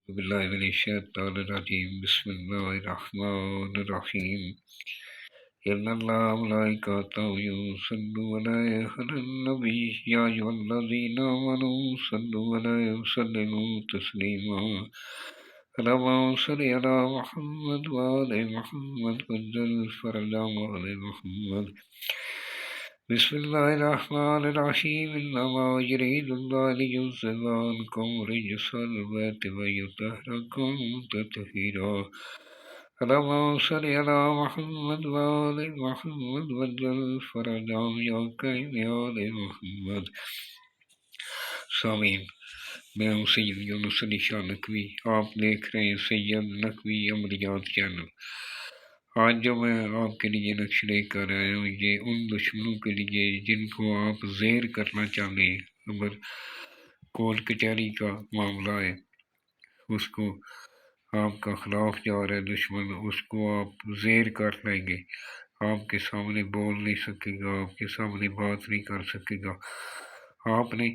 بالله من الشيطان الرجيم بسم الله الرحمن الرحيم إن الله وملائكته يصلون على النبي يا أيها الذين آمنوا صلوا عليه وسلموا تسليما اللهم صل على محمد وآل محمد وجل فرج آل محمد بسم الله الرحمن الرحيم إنما يريد الله ليذهب عنكم رجس البيت ويطهركم تطهيرا اللهم صل على محمد وآل محمد وجل فرج آل محمد سامعین، میں ہوں سید یونس علی شاہ نقوی، آپ دیکھ رہے ہیں سید نقوی عملیات چینل۔ آج جو میں آپ کے لیے نقش لے کر آیا ہوں، یہ ان دشمنوں کے لیے جن کو آپ زیر کرنا چاہتے ہیں۔ اگر کورٹ کچہری کا معاملہ ہے، اس کو آپ کا خلاف جا رہا ہے دشمن، اس کو آپ زیر کر لیں گے، آپ کے سامنے بول نہیں سکے گا، آپ کے سامنے بات نہیں کر سکے گا۔ آپ نے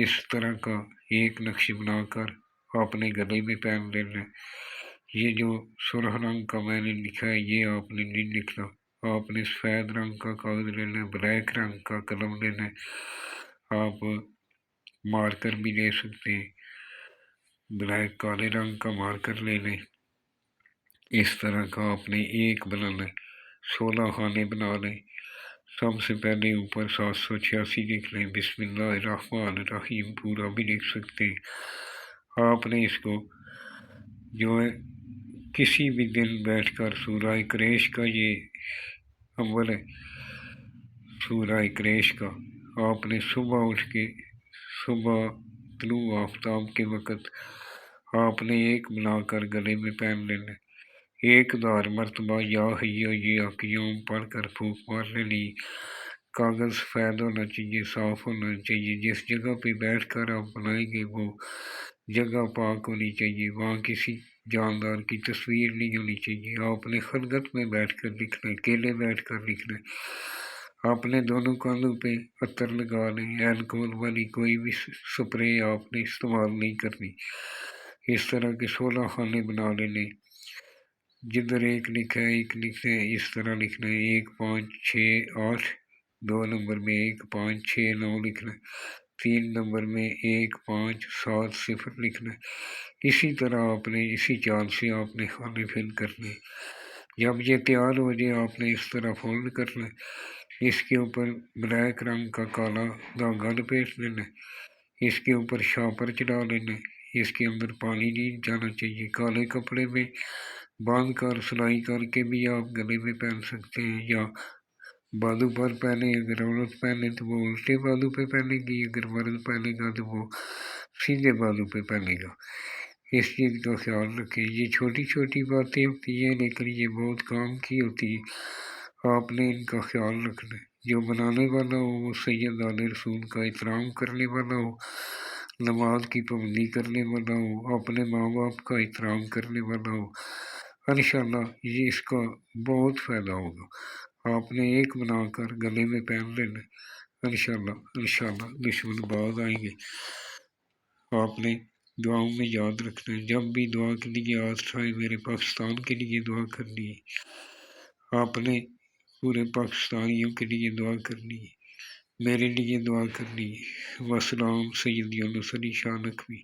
اس طرح کا ایک نقش بنا کر اپنے گلے میں پہن لینا۔ یہ جو سرخ رنگ کا میں نے لکھا ہے، یہ آپ نے نہیں لکھنا، آپ نے سفید رنگ کا کاغذ لینا، بلیک رنگ کا قلم لینا، آپ مارکر بھی لے سکتے ہیں، بلیک کالے رنگ کا مارکر لے لیں۔ اس طرح کا آپ نے ایک بنانا ہے، 16 خانے بنا لیں۔ سب سے پہلے اوپر 786 لکھ لیں، بسم اللہ الرحمن الرحیم پورا بھی لکھ سکتے ہیں۔ آپ نے اس کو جو ہے کسی بھی دن بیٹھ کر سورہ قریش کا، یہ اول ہے سورہ قریش کا، آپ نے صبح اٹھ کے، صبح طلوع آفتاب کے وقت آپ نے ایک بنا کر گلے میں پہن لینا، 1000 مرتبہ یا حیو یا قیوم پڑھ کر پھونک مار لینی۔ کاغذ سفید ہونا چاہیے، صاف ہونا چاہیے، جس جگہ پہ بیٹھ کر آپ بنائیں گے وہ جگہ پاک ہونی چاہیے، وہاں کسی جاندار کی تصویر نہیں ہونی چاہیے۔ آپ نے خلوت میں بیٹھ کر لکھنا ہے، اکیلے بیٹھ کر لکھنا ہے۔ آپ نے دونوں کانوں پہ عطر لگا لیں، الکوہل والی کوئی بھی سپرے آپ نے استعمال نہیں کرنی۔ اس طرح کے 16 خانے بنا لینے، جدھر ایک لکھا ہے ایک لکھنا ہے، اس طرح لکھنا ہے، 1 5 6 8، 2 نمبر میں 1 5 6 9 لکھنا ہے، 3 نمبر میں 1 5 7 0 لکھنا ہے۔ اسی طرح آپ نے اسی چال سے آپ نے خانے فل کرنے۔ جب یہ تیار ہو جائے آپ نے اس طرح فولڈ کرنا ہے، اس کے اوپر بلیک رنگ کا کالا دھاگا لپیٹ لینا ہے، اس کے اوپر شاپر چڑھا لینا ہے، اس کے اندر پانی نہیں جانا چاہیے۔ کالے کپڑے میں باندھ کر سلائی کر کے بھی آپ گلے میں پہن سکتے ہیں، یا بازو پر پہنے، اگر عورت پہنے تو وہ الٹے بازو پہ پہنے گی، اگر مرد پہنے گا تو وہ سیدھے بازو پہ پہنے گا۔ اس چیز کا خیال رکھیں، یہ چھوٹی چھوٹی باتیں ہوتی ہیں لیکن یہ بہت کام کی ہوتی ہے، آپ نے ان کا خیال رکھنا ہے۔ جو بنانے والا ہو وہ سید آل رسول کا احترام کرنے والا ہو، نماز کی پابندی کرنے والا ہو، اپنے ماں باپ کا احترام کرنے والا ہو، انشاءاللہ یہ اس کا بہت فائدہ ہوگا۔ آپ نے ایک بنا کر گلے میں پہن لینا، انشاءاللہ دشمن باز آئیں گے۔ آپ نے دعاؤں میں یاد رکھنا ہے، جب بھی دعا کے لیے آس آئے میرے پاکستان کے لیے دعا کرنی ہے، آپ نے پورے پاکستانیوں کے لیے دعا کرنی ہے، میرے لیے دعا کرنی ہے۔ والسلام، سید یونس علی شاہ نقوی۔